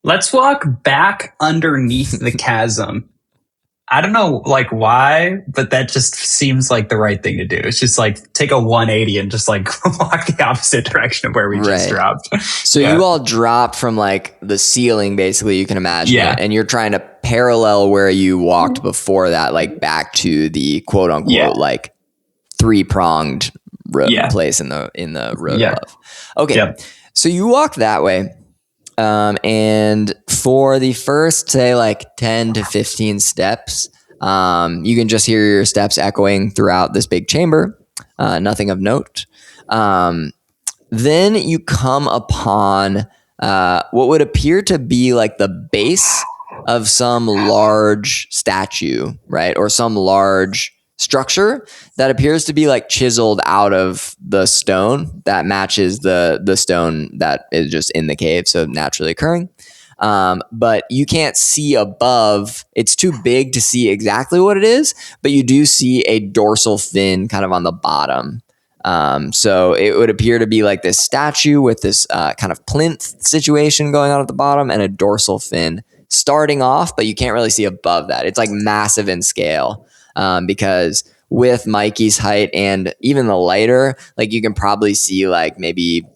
Let's walk back underneath the chasm. I don't know like why, but that just seems like the right thing to do. It's just like take a 180 and just like walk the opposite direction of where we just Right. dropped. So you all dropped from like the ceiling, basically, you can imagine. Yeah. It, and you're trying to parallel where you walked before that, like back to the quote unquote, Yeah. like three-pronged road Yeah. place in the road Yeah. above. Okay. Yep. So you walk that way. And for the first, say, like 10 to 15 steps, you can just hear your steps echoing throughout this big chamber. Nothing of note. Then you come upon what would appear to be like the base of some large statue, right? Or some large structure that appears to be like chiseled out of the stone that matches the stone that is just in the cave, so naturally occurring. But you can't see above. It's too big to see exactly what it is, but you do see a dorsal fin kind of on the bottom. So it would appear to be like this statue with this kind of plinth situation going on at the bottom and a dorsal fin starting off, but you can't really see above that. It's like massive in scale. Because with Mikey's height and even the lighter, like you can probably see like maybe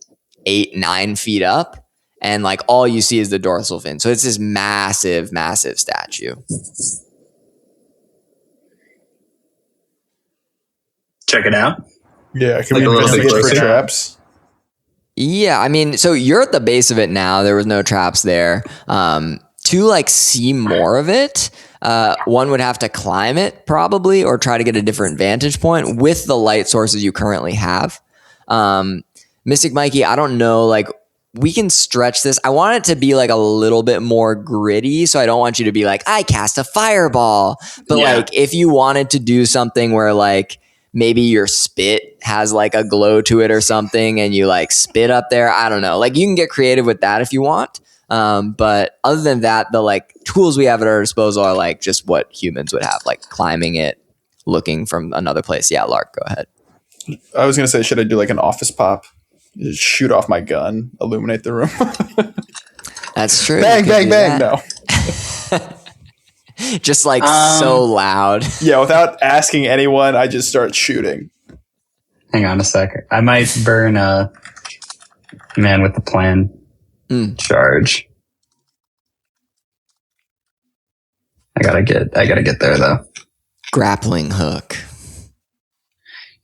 8-9 feet up, and like all you see is the dorsal fin. So it's this massive, massive statue. Check it out. yeah. Can Like we a little bit investigate for closer. traps? Yeah, I mean, so you're at the base of it now. There was no traps there. To like see more of it, one would have to climb it probably, or try to get a different vantage point with the light sources you currently have. Mystic Mikey, I don't know, like we can stretch this. I want it to be like a little bit more gritty, so I don't want you to be like, I cast a fireball. But Yeah. like if you wanted to do something where like maybe your spit has like a glow to it or something and you like spit up there, I don't know. Like you can get creative with that if you want. But other than that, the like tools we have at our disposal are like just what humans would have, like climbing it, looking from another place. Yeah, Lark, go ahead. I was gonna say, should I do like an office pop? Just shoot off my gun, illuminate the room. That's true. Bang, You could bang, do bang. that. No. Just like so loud. Yeah, without asking anyone, I just start shooting. Hang on a sec. I might burn a man with the plan charge. I gotta get there though. Grappling hook.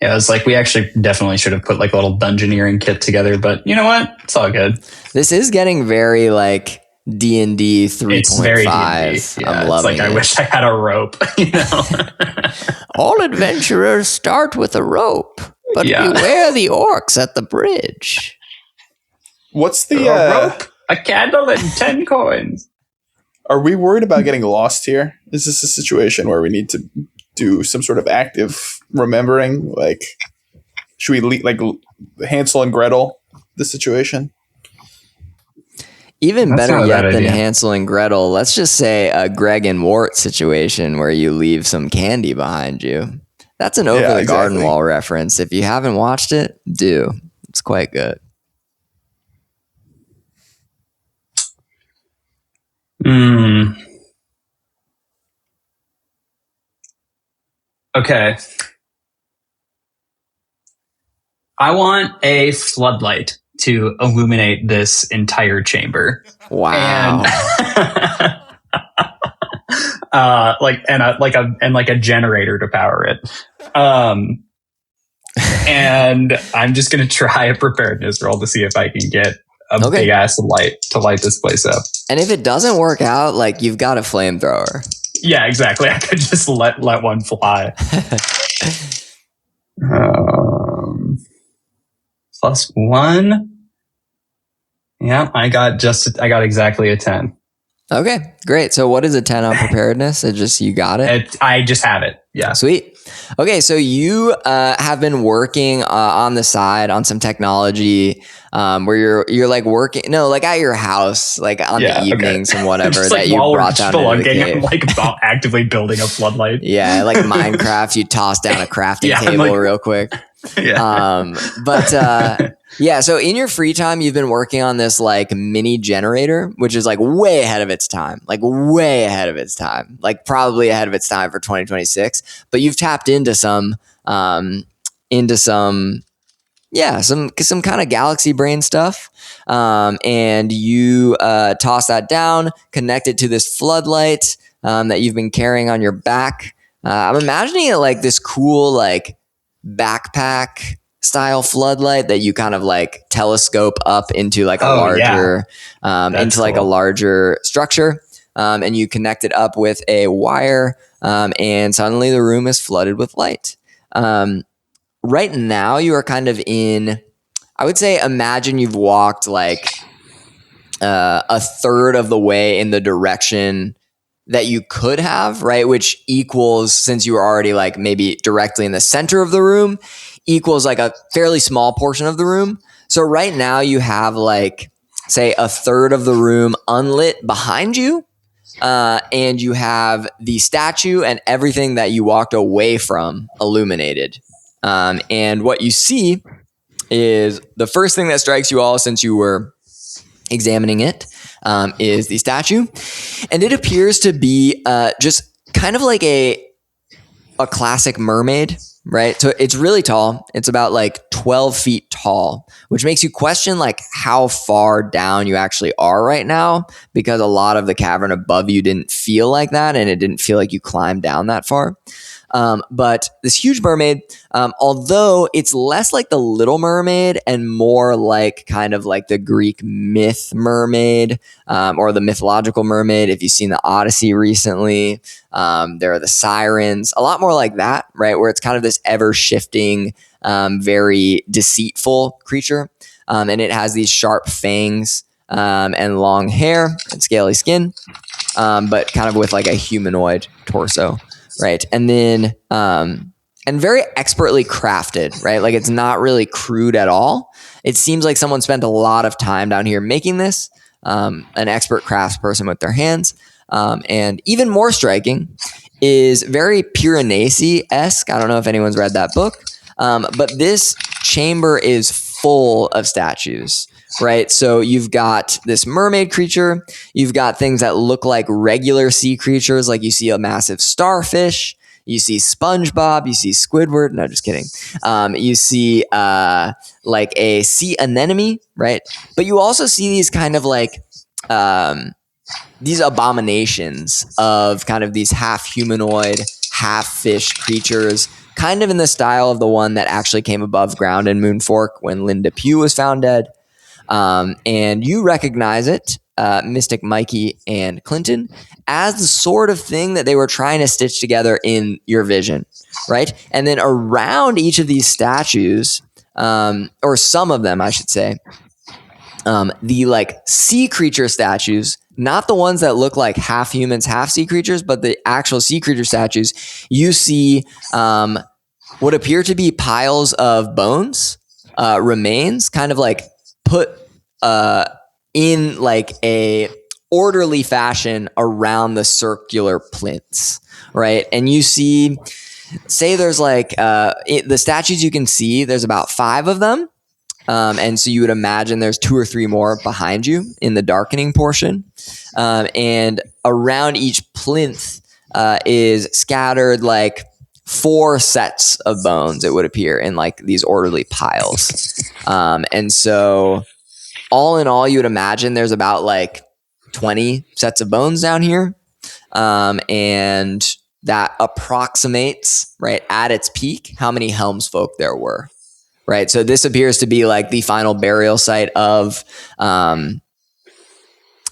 Yeah, it's like we actually definitely should have put like a little dungeoneering kit together, but you know what? It's all good. This is getting very like D&D 3.5. It's very D&D. Yeah, I'm it's loving like I it. wish I had a rope, you know. All adventurers start with a rope, but Yeah. beware the orcs at the bridge. What's the A rope, a candle, and 10 coins. Are we worried about getting lost here? Is this a situation where we need to do some sort of active remembering? Like, should we like Hansel and Gretel the situation? Even That's better not a yet bad than idea. Hansel and Gretel, let's just say a Greg and Wart situation where you leave some candy behind you. That's an Over the Garden exactly. Wall reference. If you haven't watched it, do. It's quite good. Okay. I want a floodlight to illuminate this entire chamber. Wow. And like a generator to power it. And I'm just gonna try a preparedness roll to see if I can get a big ass light to light this place up. And if it doesn't work out, like you've got a flamethrower. Yeah, exactly. I could just let one fly. +1. Yeah, I got exactly a 10. Okay, great. So what is a 10 on preparedness? It just, you got it? I just have it. Yeah. Sweet. Okay, so you have been working on the side on some technology where you're like working, no, like at your house, like on the evenings and whatever that you brought down into the cave. I'm like actively building a floodlight. Yeah, like Minecraft, you toss down a crafting table real quick. Yeah. Yeah, so in your free time, you've been working on this like mini generator, which is like way ahead of its time, like probably ahead of its time for 2026. But you've tapped into some kind of galaxy brain stuff. And you toss that down, connect it to this floodlight that you've been carrying on your back. I'm imagining it like this cool like backpack style floodlight that you kind of like telescope up into like a larger structure, and you connect it up with a wire, and suddenly the room is flooded with light. Right now you are kind of in, I would say, imagine you've walked like a third of the way in the direction that you could have, right? Which equals, since you were already like maybe directly in the center of the room, equals like a fairly small portion of the room. So right now you have like, say, a third of the room unlit behind you. And you have the statue and everything that you walked away from illuminated. And what you see is the first thing that strikes you all since you were examining it, is the statue. And it appears to be just kind of like a classic mermaid, right? So it's really tall. It's about like 12 feet tall, which makes you question like how far down you actually are right now, because a lot of the cavern above you didn't feel like that, and it didn't feel like you climbed down that far. But this huge mermaid, although it's less like the Little Mermaid and more like kind of like the Greek myth mermaid, or the mythological mermaid. If you've seen the Odyssey recently, there are the sirens, a lot more like that, right? Where it's kind of this ever shifting, very deceitful creature. And it has these sharp fangs, and long hair and scaly skin, but kind of with like a humanoid torso. Right. And then, and very expertly crafted, right? Like it's not really crude at all. It seems like someone spent a lot of time down here making this, an expert craftsperson with their hands. And even more striking is very Piranesi-esque. I don't know if anyone's read that book, but this chamber is full of statues. Right. So you've got this mermaid creature. You've got things that look like regular sea creatures. Like you see a massive starfish. You see SpongeBob. You see Squidward. No, just kidding. You see like a sea anemone. Right. But you also see these kind of like these abominations of kind of these half humanoid, half fish creatures, kind of in the style of the one that actually came above ground in Moonfork when Linda Pugh was found dead. And you recognize it, Mystic Mikey and Clinton, as the sort of thing that they were trying to stitch together in your vision, right? And then around each of these statues, or some of them, I should say, the like sea creature statues, not the ones that look like half humans, half sea creatures, but the actual sea creature statues, you see what appear to be piles of bones, remains, kind of like put in like a orderly fashion around the circular plinths, right? And you see, say there's like the statues you can see, there's about 5 of them. And so you would imagine there's 2 or 3 more behind you in the darkening portion. And around each plinth is scattered like 4 sets of bones, it would appear, in like these orderly piles. And so all in all, you would imagine there's about like 20 sets of bones down here. And that approximates, right, at its peak, how many Helm's folk there were. Right. So this appears to be like the final burial site of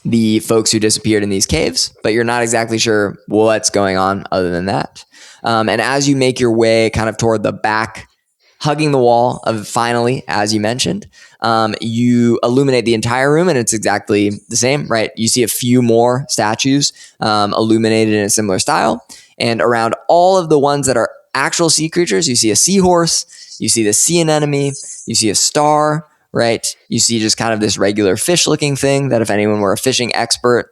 the folks who disappeared in these caves, but you're not exactly sure what's going on other than that. And as you make your way kind of toward the back, hugging the wall of finally, as you mentioned, you illuminate the entire room, and it's exactly the same, right? You see a few more statues illuminated in a similar style. And around all of the ones that are actual sea creatures, you see a seahorse, you see the sea anemone, you see a star, right? You see just kind of this regular fish-looking thing that if anyone were a fishing expert,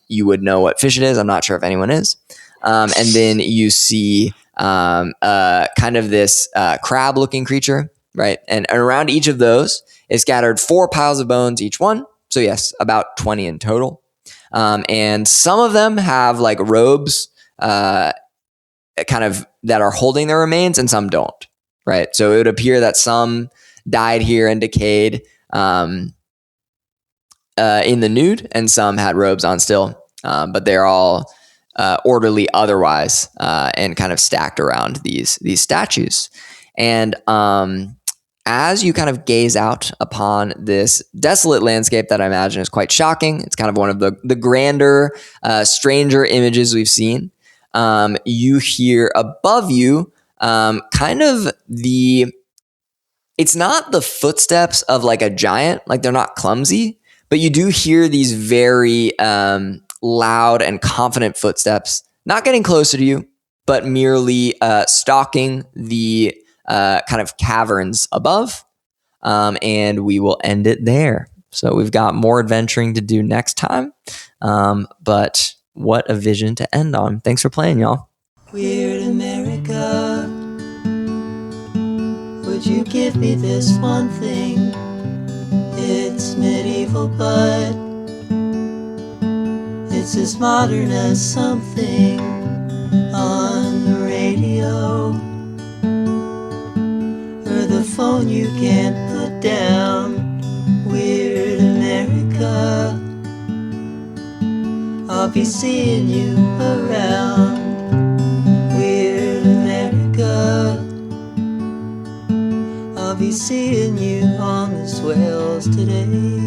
you would know what fish it is. I'm not sure if anyone is. And then you see kind of this crab-looking creature, right? And around each of those is scattered 4 piles of bones each one. So yes, about 20 in total. And some of them have like robes kind of that are holding their remains, and some don't, right? So it would appear that some died here and decayed in the nude, and some had robes on still, but they're all orderly otherwise and kind of stacked around these statues. And as you kind of gaze out upon this desolate landscape that I imagine is quite shocking, it's kind of one of the grander, stranger images we've seen. You hear above you kind of it's not the footsteps of like a giant, like they're not clumsy, but you do hear these very loud and confident footsteps, not getting closer to you, but merely stalking the kind of caverns above. And we will end it there. So we've got more adventuring to do next time. But what a vision to end on. Thanks for playing, y'all. Weird America, would you give me this one thing? It's medieval, but it's as modern as something on the radio or the phone you can't put down. Weird America, I'll be seeing you around. Weird America, I'll be seeing you on the swells today.